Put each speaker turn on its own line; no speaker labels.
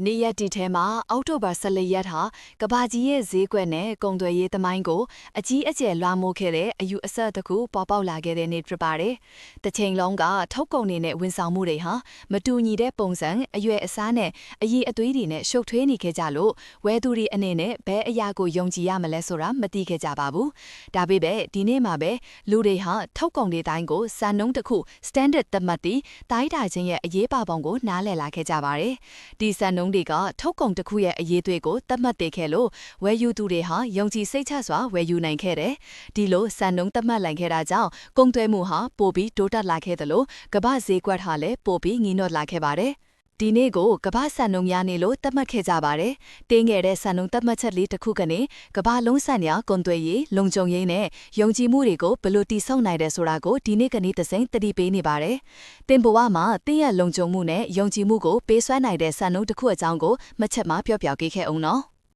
နေရက်ဒီထဲမှာအောက်တိုဘာ14ရက်ဟာကဘာကြီးရဲ့ဈေးကွက်နဲ့ကုန်သွယ်ရေးသမိုင်းကိုအကြီးအကျယ်လွှမ်းမိုးခဲ့တဲ့အယူအဆတစ်ခုပေါ်ပေါက်လာခဲ့တဲ့နေ့ဖြစ်ပါတယ်။တစ်ချိန်လုံးကထုတ်ကုန်တွေနဲ့ဝန်ဆောင်မှုတွေဟာမတူညီတဲ့ပုံစံအရွယ်အစားနဲ့အရေးအသွေးတွေနဲ့ရှုပ်ထွေးနေခဲ့ကြလို့ဝယ်သူတွေအနေနဲ့ဘယ်အရာကိုယုံကြည်ရမလဲဆိုတာမသိခဲ့ကြပါဘူး။ဒါပေမဲ့ဒီနေ့မှာပဲလူတွေဟာထုတ်ကုန်တွေတိုင်းကိုစံနှုန်းတစ်ခု standard သတ်မှတ်ပြီးတိုင်းတာခြင်းရဲ့အရေးပါပုံကိုနားလည်လာခဲ့ကြပါတယ်။ဒီစံနှုန်းတွေကထုတ်ကုန်တစ်ခုရဲ့အရေးသွေးကိုသတ်မှတ်တည်ခဲ့လို့ဝယ်ယူသူတွေဟာယုံကြည်စိတ်ချစွာဝယ်ယူနိုင်ခဲ့တယ်။ဒီလိုစံနှုန်းသတ်မှတ်လိုက်ခဲ့တာကြောင့်ကုန်သွယ်မှုဟာပိုပြီးတိုးတက်လာခဲ့သလိုကမ္ဘာဈေးကွက်ဟာလည်းပိုပြီးငြိမ်သက်လာခဲ့ပါတယ်။ဒီနေ့ကိုကမ္ဘာစံနှုန်းများနေလို့သတ်မှတ်ခဲ့ကြပါတယ်။တင်းငယ်တဲ့စံနှုန်းသတ်မှတ်ချက်လေးတစ်ခုကနေကမ္ဘာလုံးဆိုင်ရာကုန်သွယ်ရေးလုံခြုံရေးနဲ့ယုံကြည်မှုတွေကိုဘယ်လိုတည်ဆောက်နိုင်တယ်ဆိုတာကိုဒီနေ့ကနေသစိမ့်တတိပေးနေပါတယ်။တင်ဘဝမှာတင်းရဲ့လုံခြုံမှုနဲ့ယုံကြည်မှုကိုပေးစွမ်းနိုင်တဲ့စံနှုန်းတစ်ခုအကြောင်းကိုမှတ်ချက်မှာပြောပြခဲ့အောင်နော်။